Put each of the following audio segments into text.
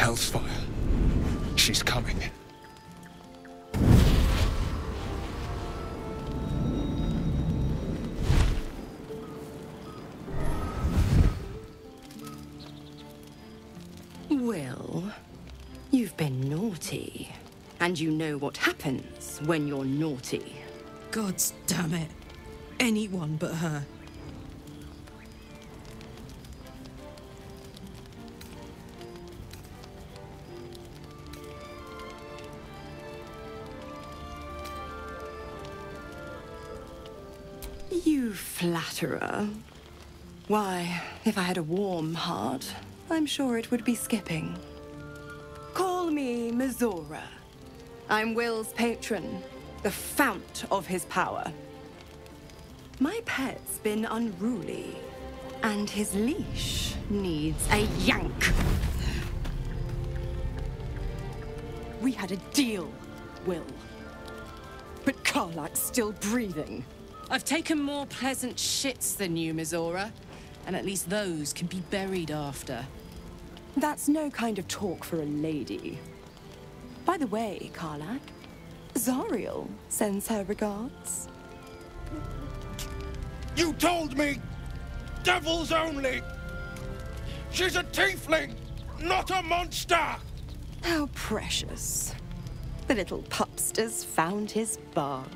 Hellfire. She's coming. Will, you've been naughty. And you know what happens when you're naughty. Gods damn it. Anyone but her. You flatterer. Why, if I had a warm heart, I'm sure it would be skipping. Call me Mizora. I'm Will's patron, the fount of his power. My pet's been unruly, and his leash needs a yank. We had a deal, Will. But Karlak's still breathing. I've taken more pleasant shits than you, Mizora. And at least those can be buried after. That's no kind of talk for a lady. By the way, Karlak, Zariel sends her regards. You told me! Devils only! She's a tiefling, not a monster! How precious. The little pupster's found his bark.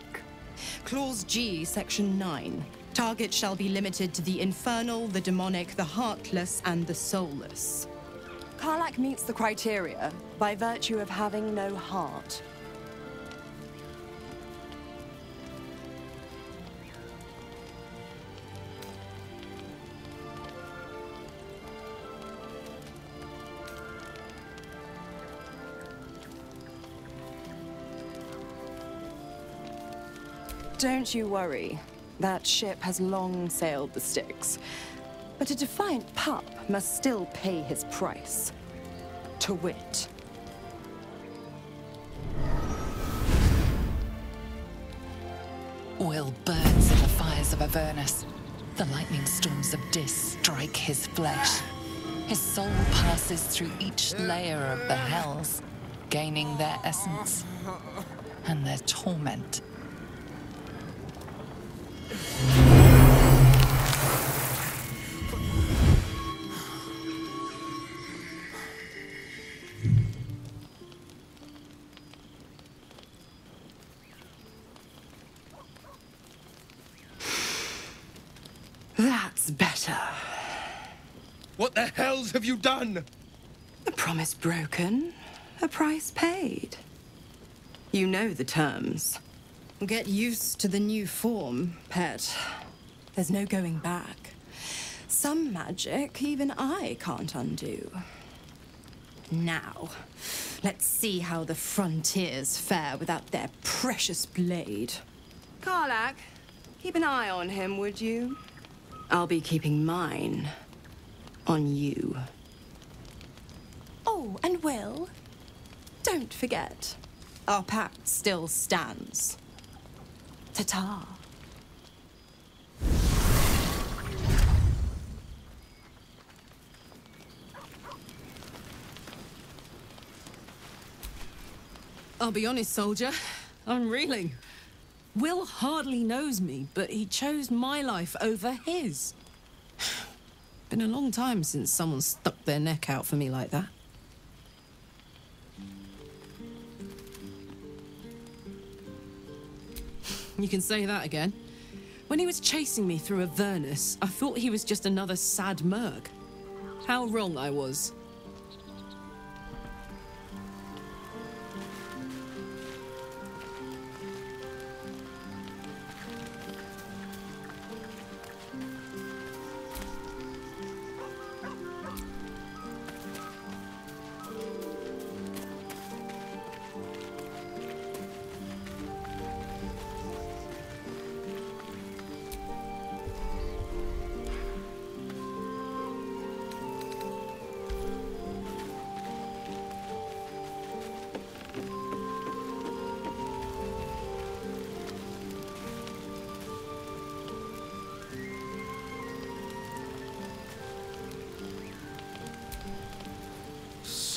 Clause G, Section 9. Target shall be limited to the infernal, the demonic, the heartless, and the soulless. Karlak meets the criteria by virtue of having no heart. Don't you worry. That ship has long sailed the Styx. But a defiant pup must still pay his price. To wit. Will burns in the fires of Avernus. The lightning storms of Dis strike his flesh. His soul passes through each layer of the hells, gaining their essence and their torment. That's better. What the hells have you done? A promise broken, a price paid. You know the terms. Get used to the new form, pet. There's no going back. Some magic even I can't undo. Now, let's see how the frontiers fare without their precious blade. Karlak, keep an eye on him, would you? I'll be keeping mine on you. Oh, and Will, don't forget, our pact still stands. Ta-ta. I'll be honest, soldier. I'm reeling. Will hardly knows me, but he chose my life over his. Been a long time since someone stuck their neck out for me like that. You can say that again. When he was chasing me through Avernus, I thought he was just another sad merc. How wrong I was.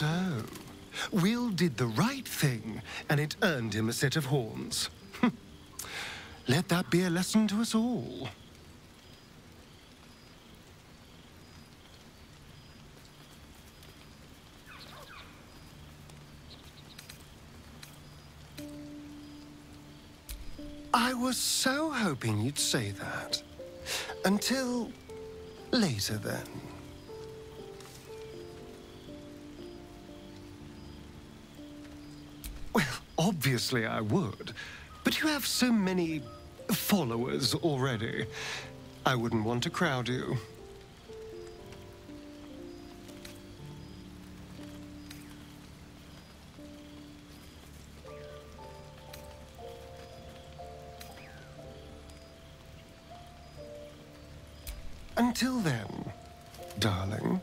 So, Will did the right thing, and it earned him a set of horns. Let that be a lesson to us all. I was so hoping you'd say that. Until later, then. Well, obviously I would. But you have so many followers already. I wouldn't want to crowd you. Until then, darling.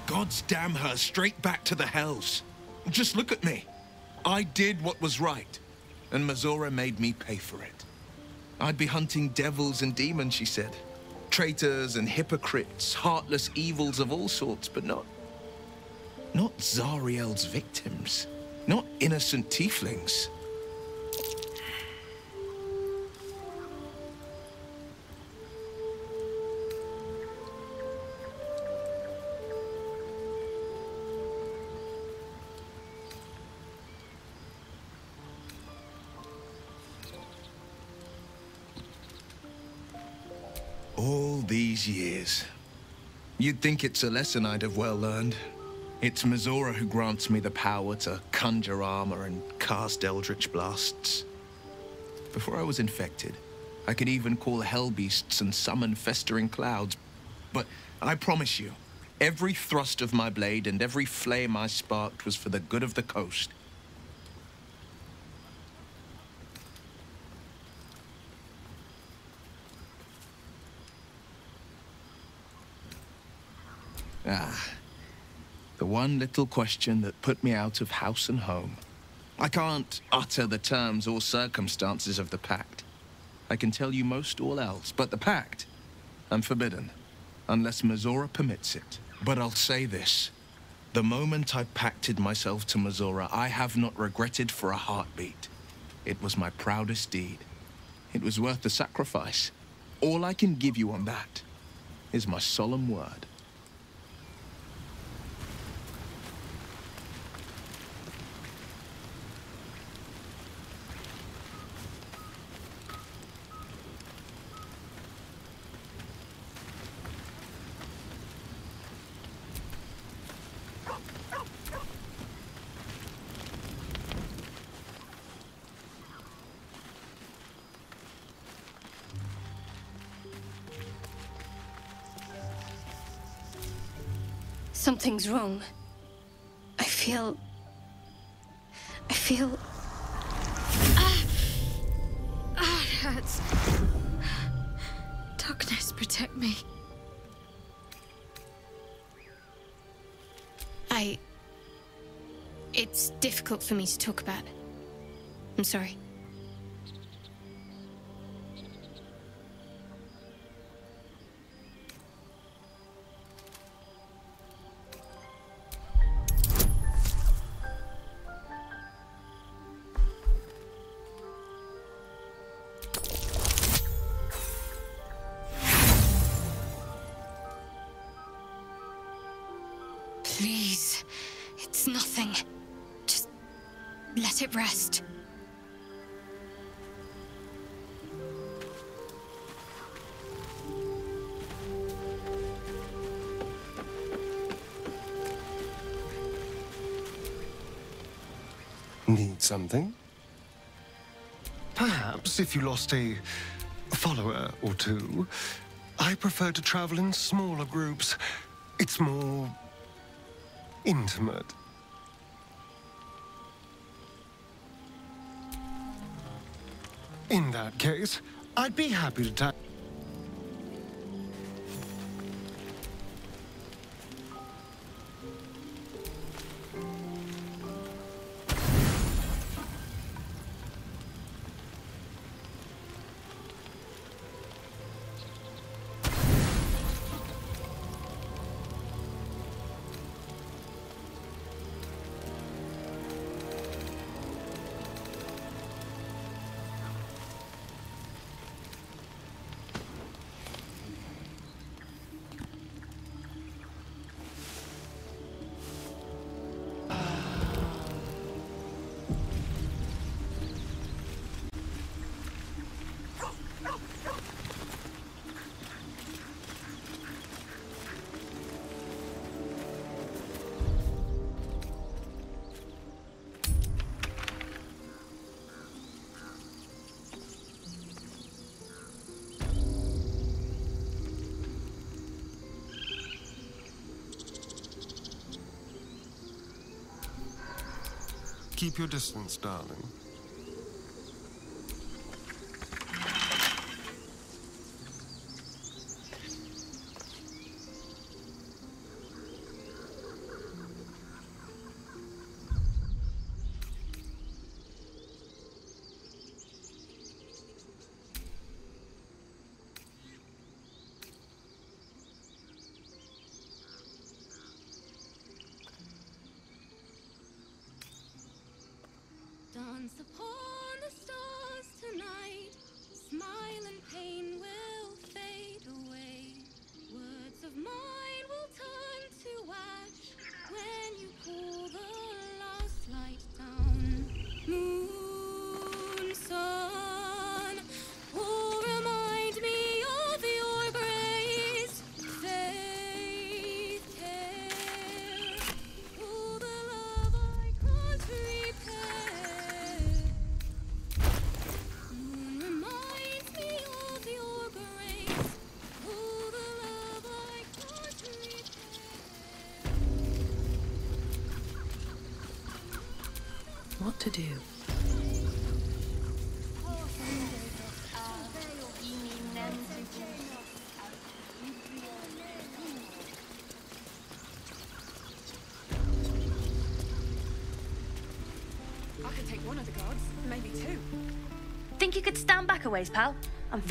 God's damn her, straight back to the hells. Just look at me. I did what was right, and Mizora made me pay for it. I'd be hunting devils and demons, she said. Traitors and hypocrites, heartless evils of all sorts, but not Zariel's victims. Not innocent tieflings. All these years. You'd think it's a lesson I'd have well learned. It's Mizora who grants me the power to conjure armor and cast eldritch blasts. Before I was infected, I could even call hell beasts and summon festering clouds. But I promise you, every thrust of my blade and every flame I sparked was for the good of the coast. Ah, the one little question that put me out of house and home. I can't utter the terms or circumstances of the pact. I can tell you most all else, but the pact, I'm forbidden, unless Mizora permits it. But I'll say this. The moment I pacted myself to Mizora, I have not regretted for a heartbeat. It was my proudest deed. It was worth the sacrifice. All I can give you on that is my solemn word. Something's wrong. I feel... it hurts. Darkness, protect me. It's difficult for me to talk about. I'm sorry. Please, it's nothing. Just let it rest. Need something? Perhaps if you lost a follower or two. I prefer to travel in smaller groups. It's more intimate. In that case, I'd be happy to keep your distance, darling. Dance upon the stars tonight. Smile and pain will fade away. Words of mine will turn to ash when you pull the last light down. Moon, sun, will remind me of your grace. Faith, care, all the love I can't repay. Moon reminds me of your grace. All the love I can't repay. What to do? one of the gods, maybe two. Think you could stand back a ways, pal? I'm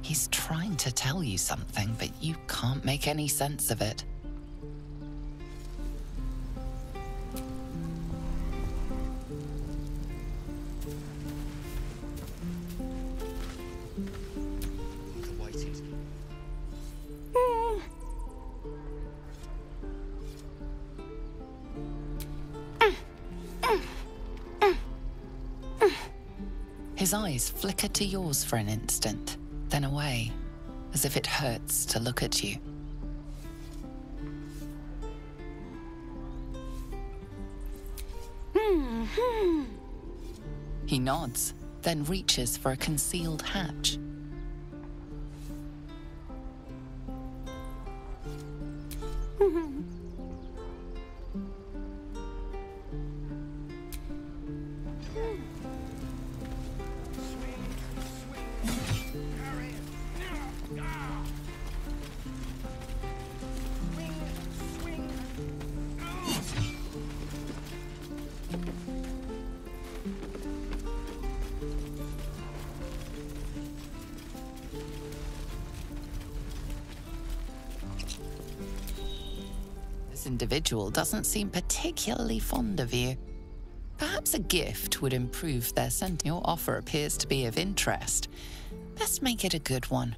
He's trying to tell you something, but you can't make any sense of it. His eyes flicker to yours for an instant, then away, as if it hurts to look at you. He nods, then reaches for a concealed hatch. This individual doesn't seem particularly fond of you. Perhaps a gift would improve their scent. Your offer appears to be of interest. Best make it a good one.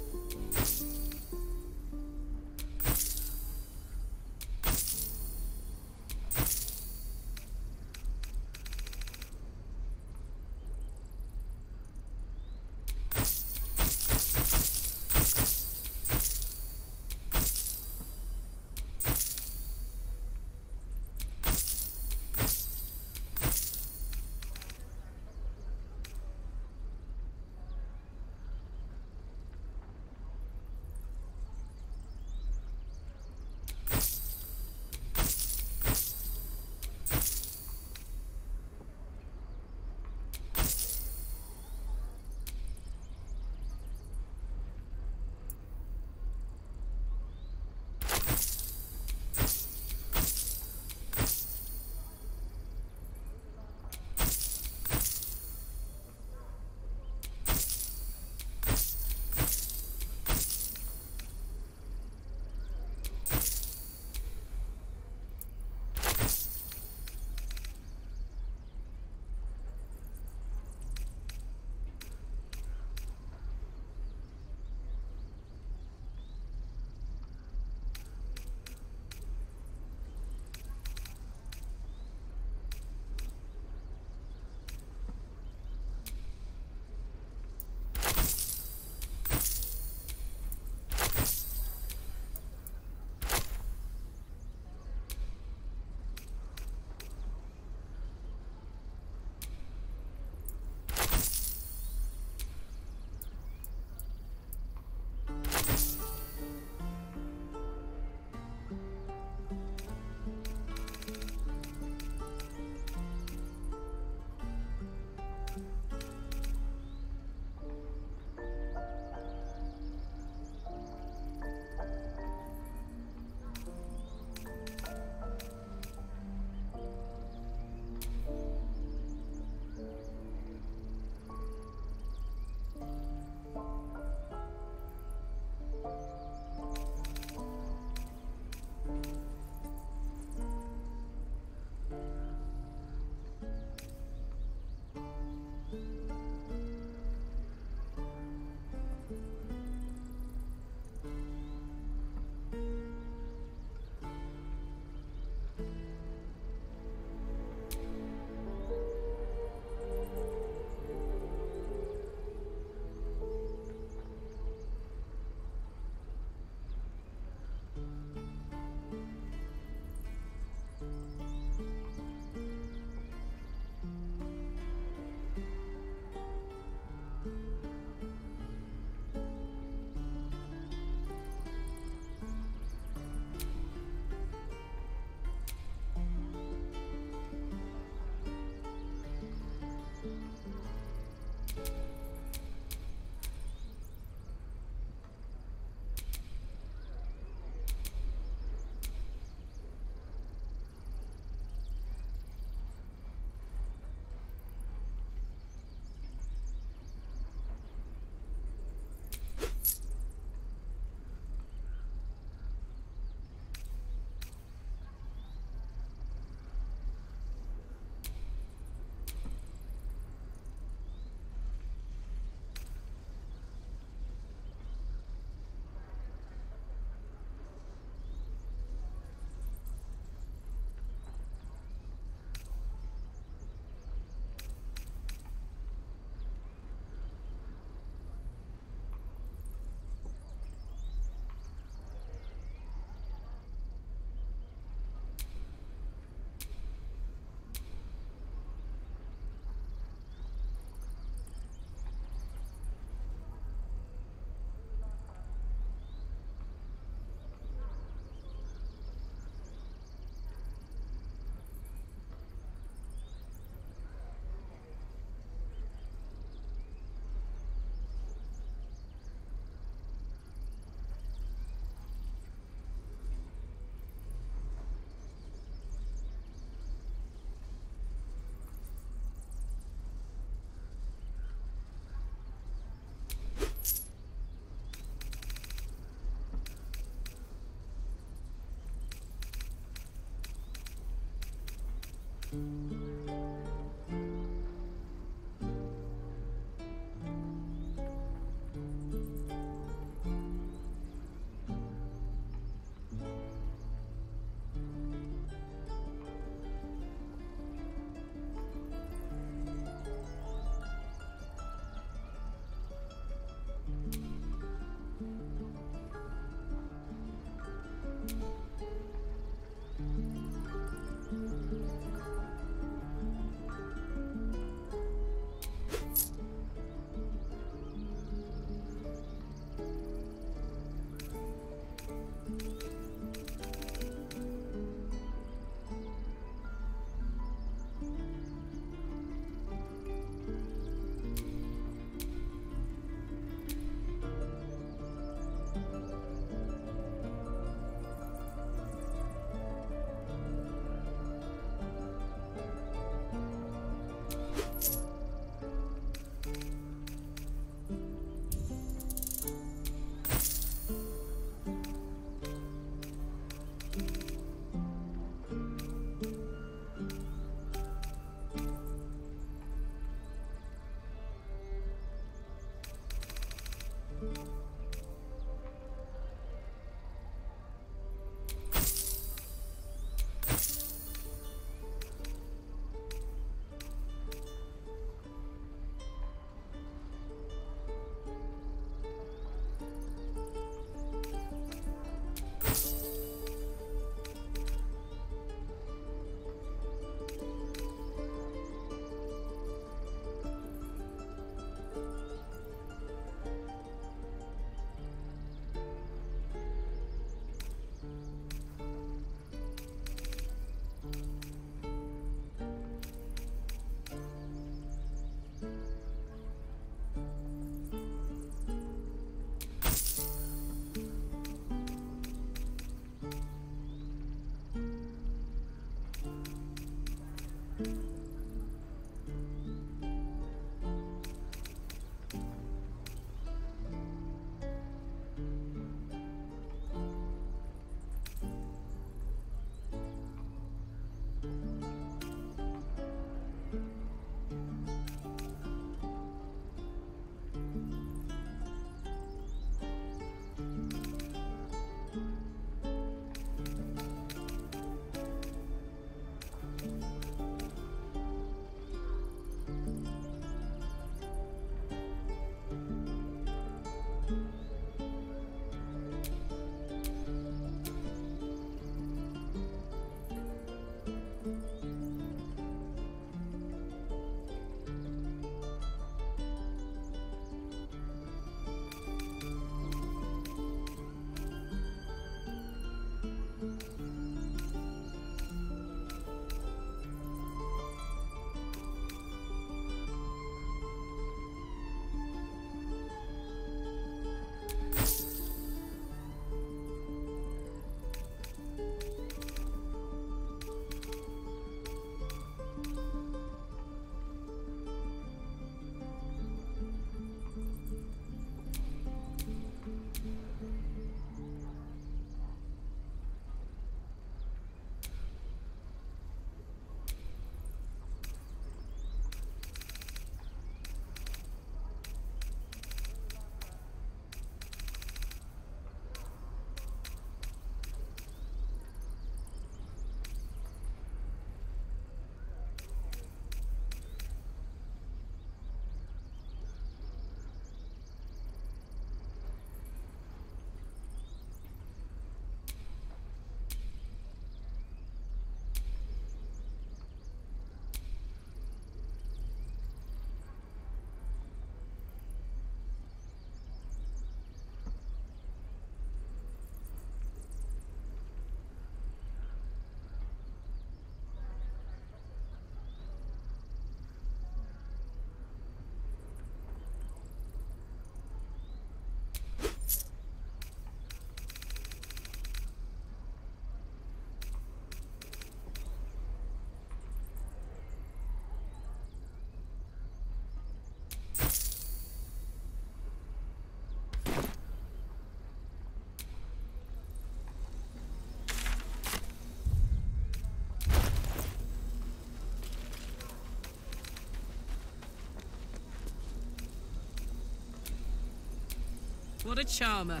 What a charmer.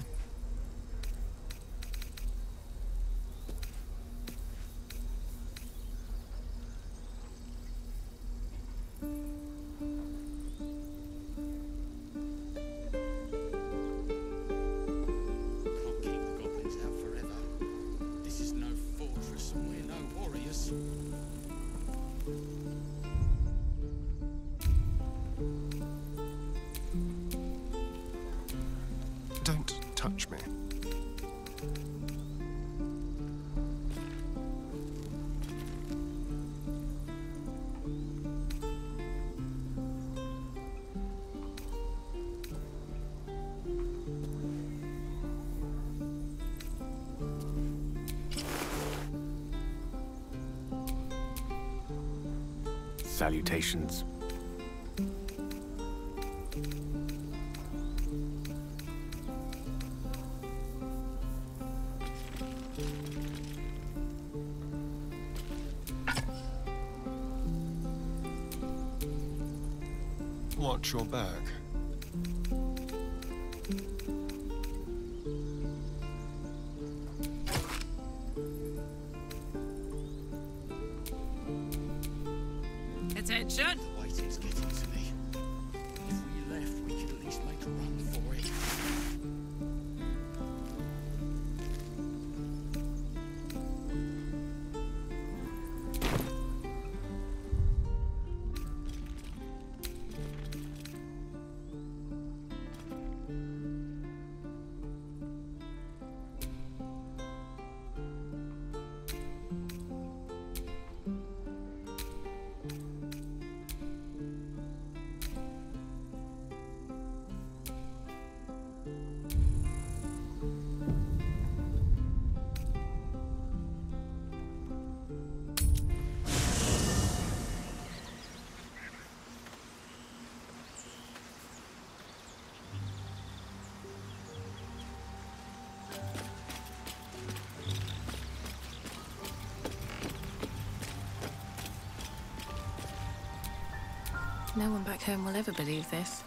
Can't keep the goblins out forever. This is no fortress and we're no warriors. Don't touch me. Salutations. Watch your back. Attention! The waiting's getting to me. If we left, we could at least make a run for it. No one back home will ever believe this.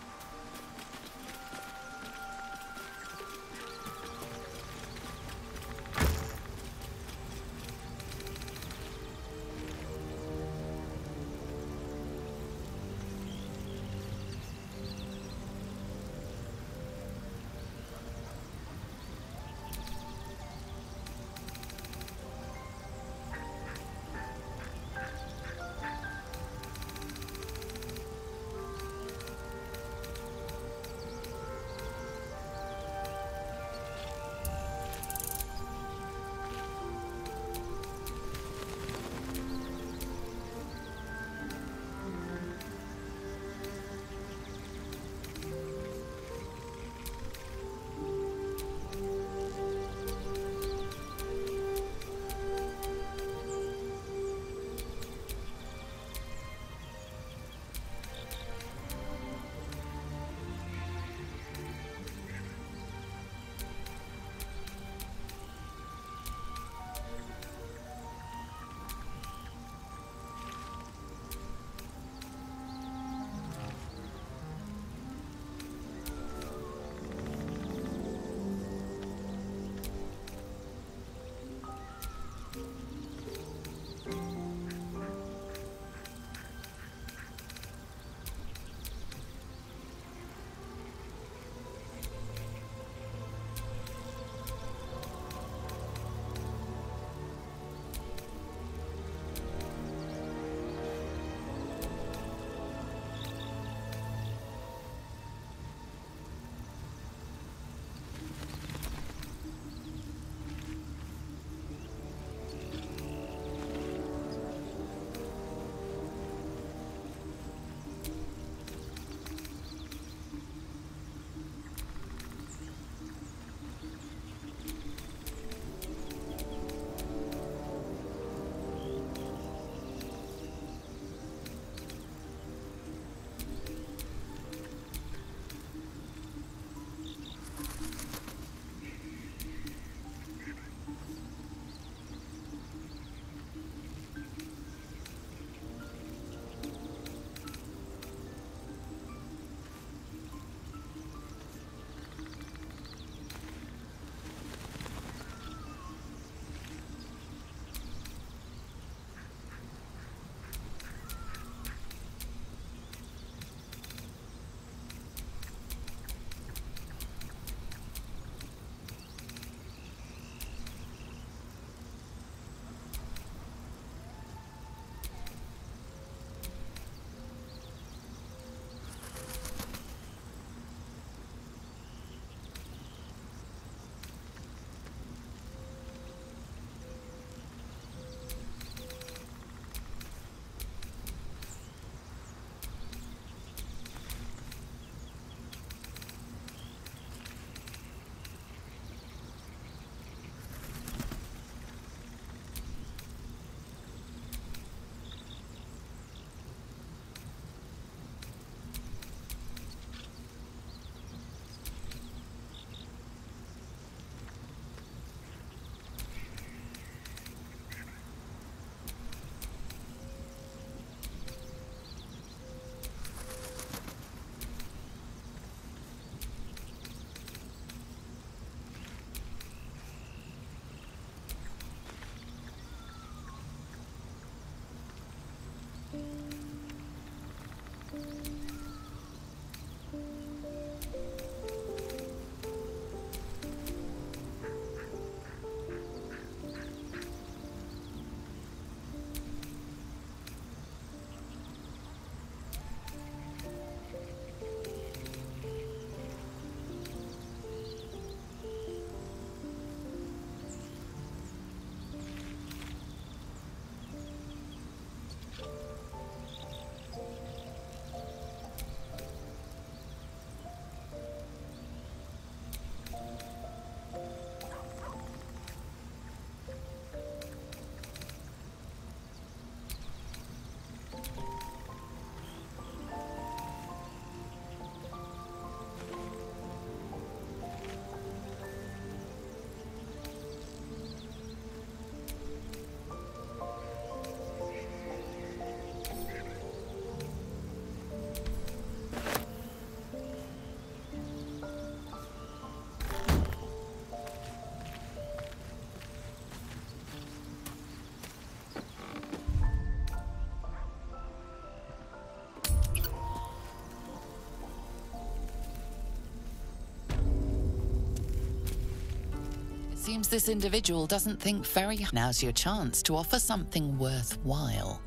seems this individual doesn't think very... Now's your chance to offer something worthwhile.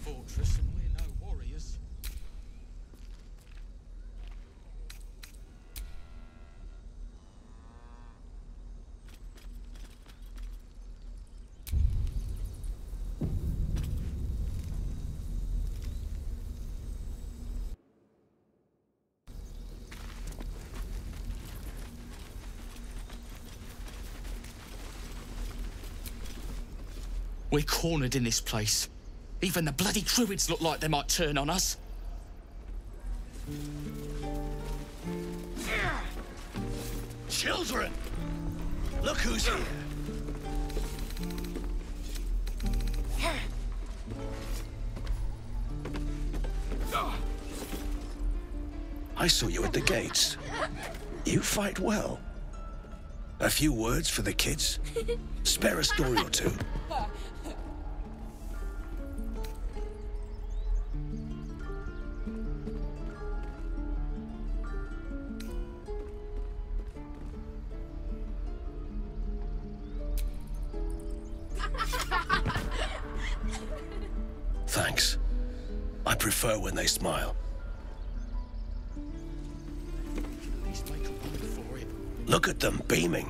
fortress and we're no warriors. We're cornered in this place. Even the bloody druids look like they might turn on us. Children! Look who's here! I saw you at the gates. You fight well. A few words for the kids? Spare a story or two. Thanks. I prefer when they smile. At least make a run for it. Look at them beaming.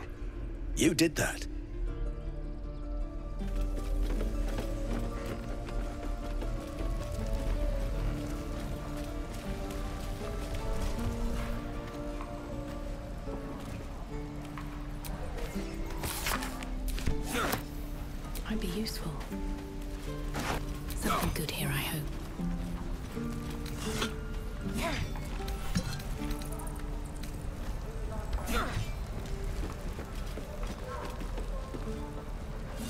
You did that. Might be useful. Something good here, I hope.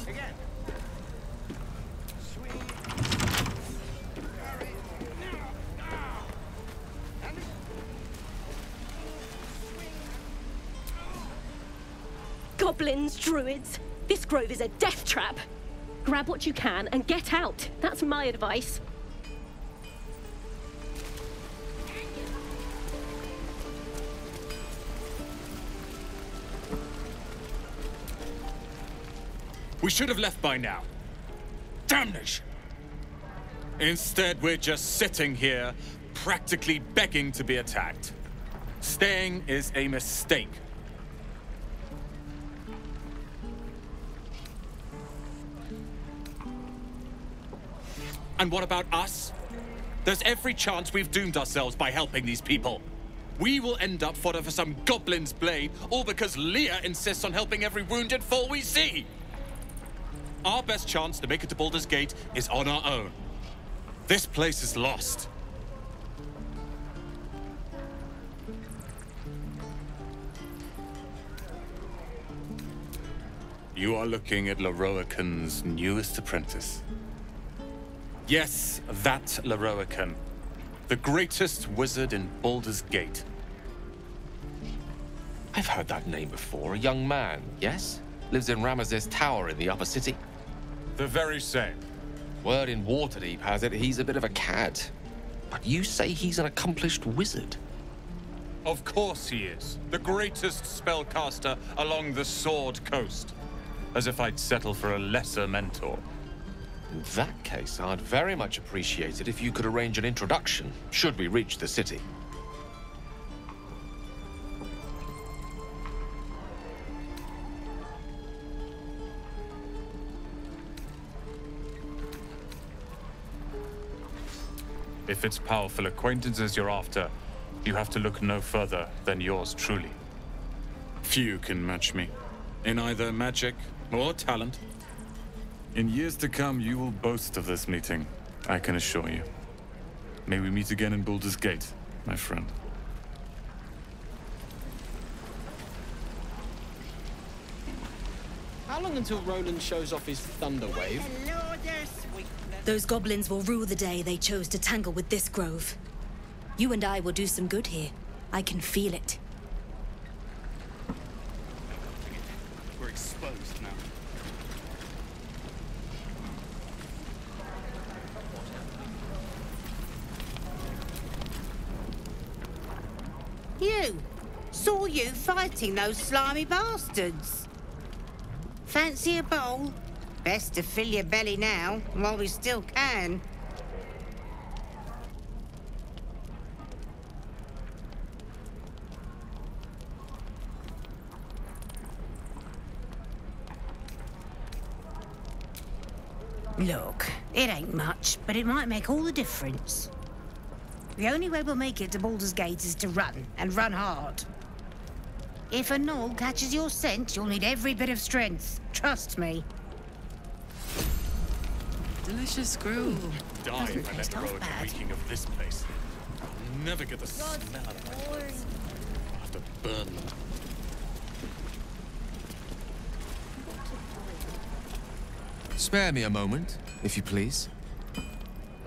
Again. Sweet. Goblins, druids. This grove is a death trap. Grab what you can and get out. That's my advice. We should have left by now. Damnation! Instead, we're just sitting here, practically begging to be attacked. Staying is a mistake. And what about us? There's every chance we've doomed ourselves by helping these people. We will end up fodder for some goblin's blade, all because Leah insists on helping every wounded foe we see. Our best chance to make it to Baldur's Gate is on our own. This place is lost. You are looking at Leroican's newest apprentice. Yes, that Leroican. The greatest wizard in Baldur's Gate. I've heard that name before. A young man, yes? Lives in Ramaz's tower in the upper city. The very same. Word in Waterdeep has it he's a bit of a cad. But you say he's an accomplished wizard. Of course he is. The greatest spellcaster along the Sword Coast. As if I'd settle for a lesser mentor. In that case, I'd very much appreciate it if you could arrange an introduction, should we reach the city. If it's powerful acquaintances you're after, you have to look no further than yours truly. Few can match me, in either magic or talent. In years to come, you will boast of this meeting, I can assure you. May we meet again in Baldur's Gate, my friend. How long until Roland shows off his thunder wave? Hello there, sweetness. Those goblins will rue the day they chose to tangle with this grove. You and I will do some good here. I can feel it. We're exposed now. You! Saw you fighting those slimy bastards. Fancy a bowl? Best to fill your belly now, while we still can. Look, it ain't much, but it might make all the difference. The only way we'll make it to Baldur's Gate is to run, and run hard. If a gnoll catches your scent, you'll need every bit of strength. Trust me. Delicious gruel. Die if I let the road reeking of this place. I'll never get the smell out of my clothes. I'll have to burn them. Spare me a moment, if you please.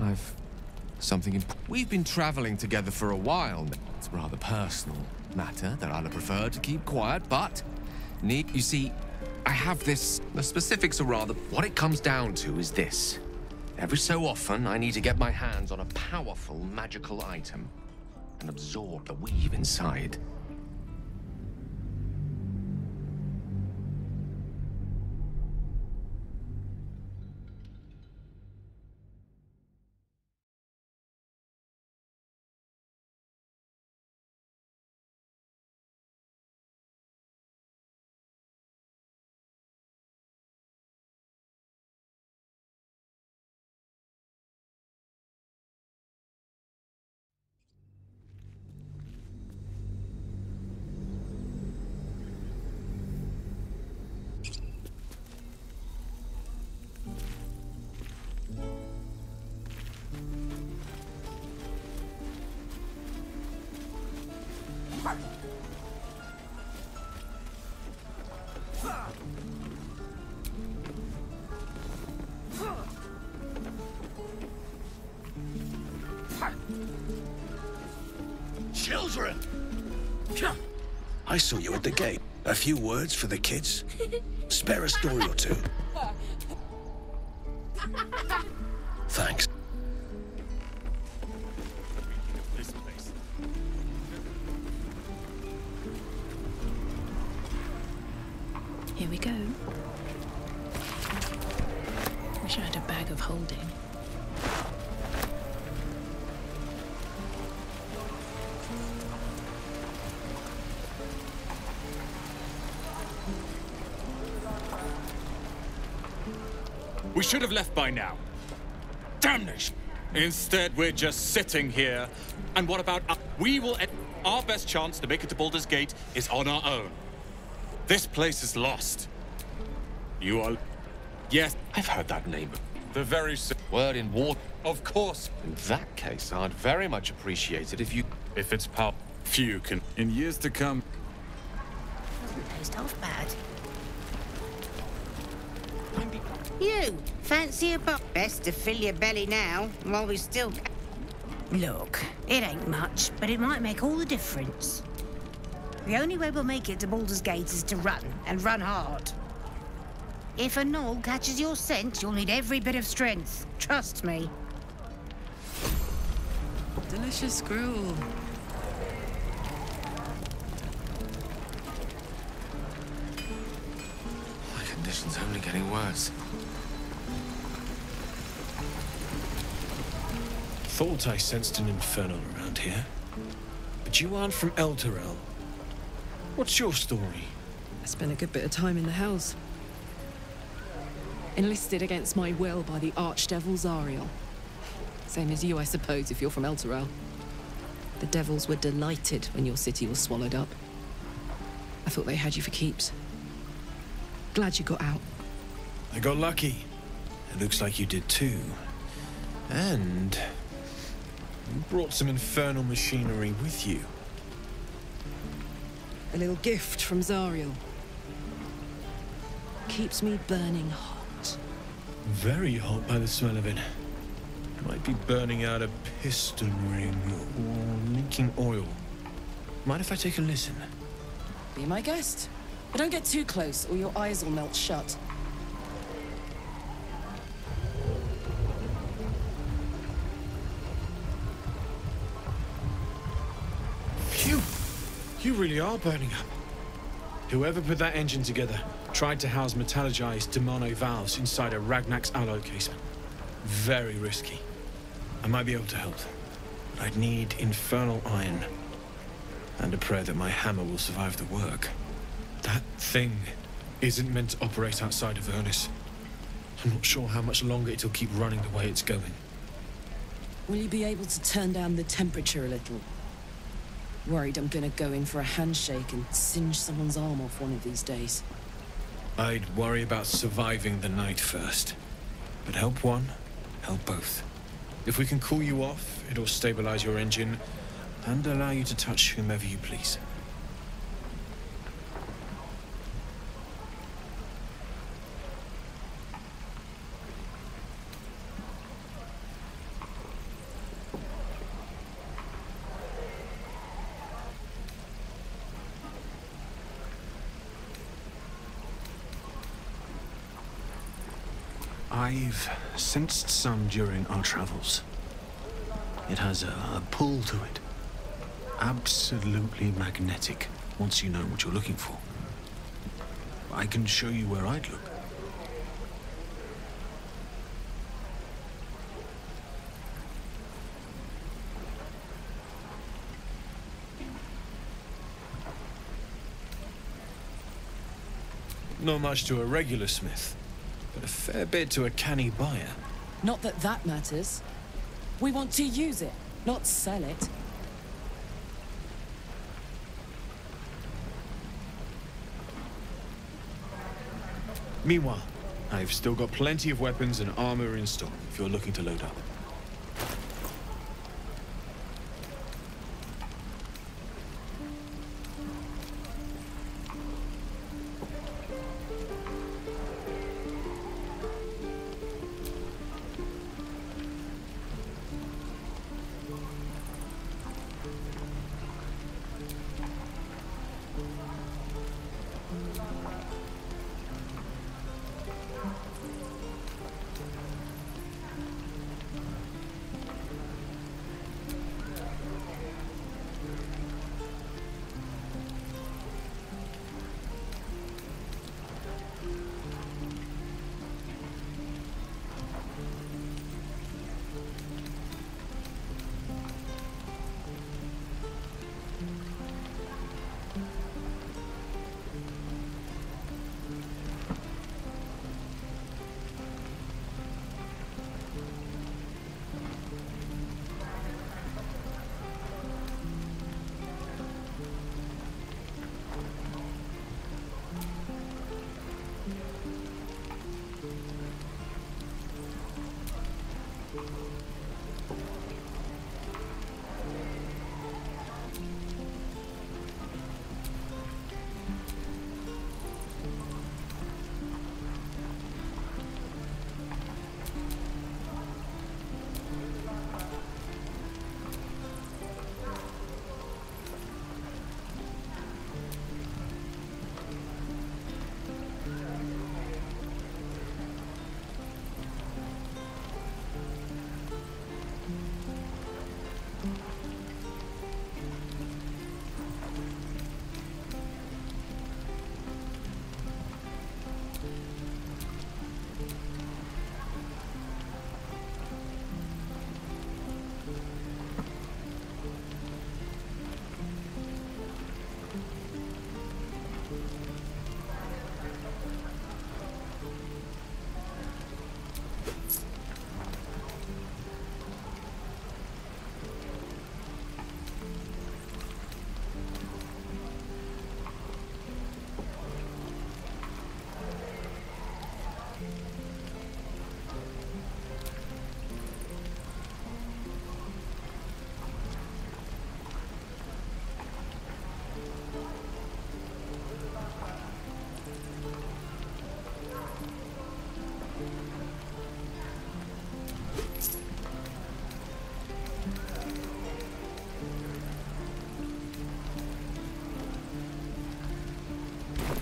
I've something We've been traveling together for a while. It's a rather personal matter that I'd have preferred to keep quiet, but you see, I have this. The specifics are rather. What it comes down to is this. Every so often, I need to get my hands on a powerful magical item and absorb the weave inside. Children! I saw you at the gate. A few words for the kids? Spare a story or two. Thanks. This place. Here we go. Wish I had a bag bag of holding. We should have left by now. Damnation! Instead, we're just sitting here. And what about us? We will... Our best chance to make it to Baldur's Gate is on our own. This place is lost. You are... Yes, I've heard that name. the very... Word in war. Of course. In that case, I'd very much appreciate it if you... If it's power, few can... In years to come... Doesn't taste half bad. You, fancy a bite? Best to fill your belly now, while we still... Look, it ain't much, but it might make all the difference. The only way we'll make it to Baldur's Gate is to run, and run hard. If a gnoll catches your scent, you'll need every bit of strength. Trust me. Delicious gruel. My condition's only getting worse. Thought I sensed an infernal around here. But you aren't from Elturel. What's your story? I spent a good bit of time in the Hells. Enlisted against my will by the Archdevil Zariel. Same as you, I suppose, if you're from Elturel. The devils were delighted when your city was swallowed up. I thought they had you for keeps. Glad you got out. I got lucky. It looks like you did too. And... you brought some infernal machinery with you. A little gift from Zariel. Keeps me burning hot. Very hot by the smell of it. Might be burning out a piston ring or leaking oil. Mind if I take a listen? Be my guest. But don't get too close or your eyes will melt shut. Phew! You really are burning up. Whoever put that engine together tried to house metallurgized Demano valves inside a Ragnak's alloy casement. Very risky. I might be able to help, but I'd need infernal iron. And a prayer that my hammer will survive the work. That thing isn't meant to operate outside of Avernus. I'm not sure how much longer it'll keep running the way it's going. Will you be able to turn down the temperature a little? Worried I'm gonna go in for a handshake and singe someone's arm off one of these days. I'd worry about surviving the night first. But help one, help both. If we can cool you off, it'll stabilize your engine and allow you to touch whomever you please. I've sensed some during our travels. It has a pull to it. Absolutely magnetic, once you know what you're looking for. I can show you where I'd look. Not much to a regular smith, but a fair bit to a canny buyer. Not that that matters. We want to use it, not sell it. Meanwhile, I've still got plenty of weapons and armor in stock if you're looking to load up.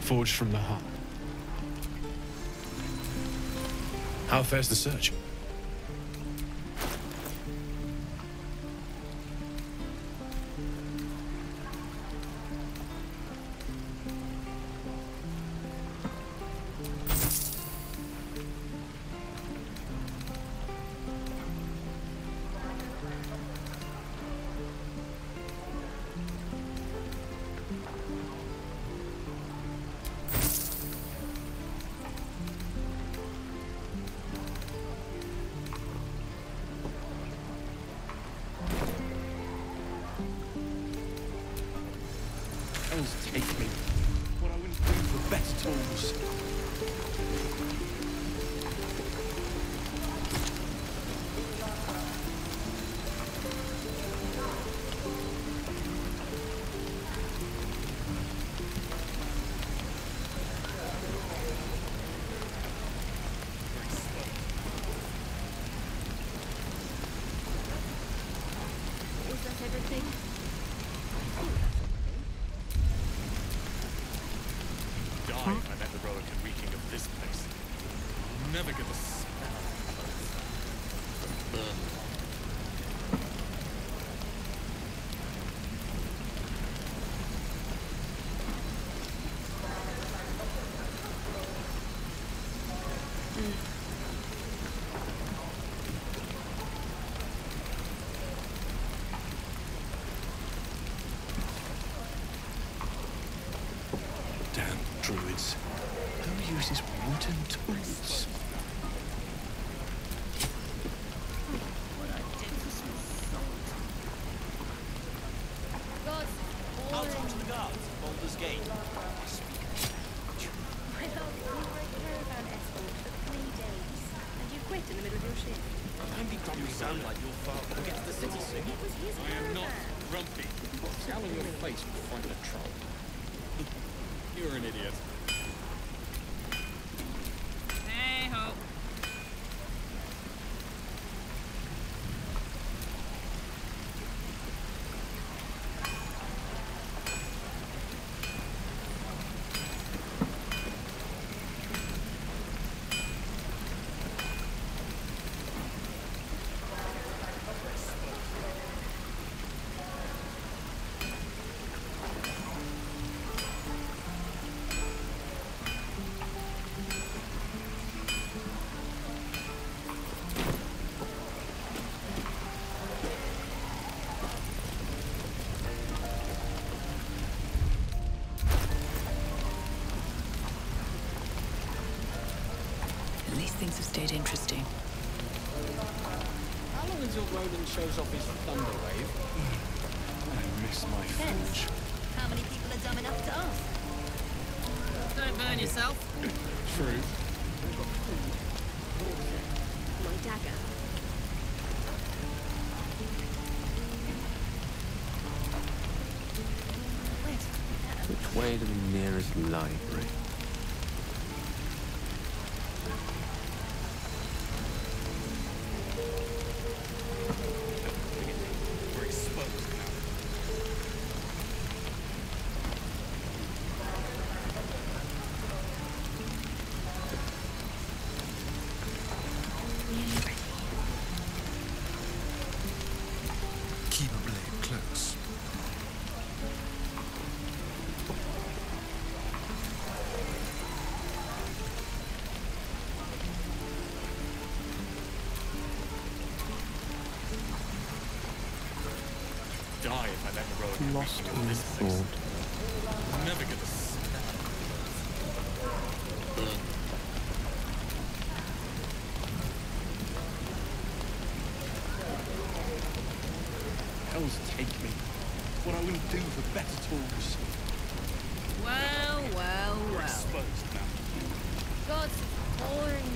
Forged from the heart. How fares the search? Take me. What I wouldn't do for better tools. Is that everything? If I met the Roic and reeking of this place. I'll never get the smell. Damn druids. Who uses wooden tools? I'll talk to the guards at Baldur's Gate. My love, you were a caravan escort for 3 days, and you quit in the middle of your shift. You sound like your father. Get to the city soon. It was his I am not caravan. grumpy. Scowl on your face will find a troll. You're an idiot. Hey ho. At least things have stayed interesting. How long until Roland shows off his thunder wave? I miss my forge. How many people are dumb enough to ask? Don't burn yourself. True. My dagger. way to the nearest library. We're exposed now. Keep a blade close. Die if I let the road Lost make me in all this place. thought. I'm never gonna smell. Hell's take me. What I wouldn't do for better tools. Well, well, We're well. exposed now. God, it's boring.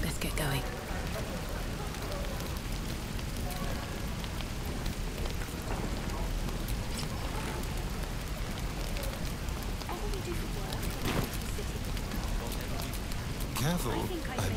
Let's get going. Careful, I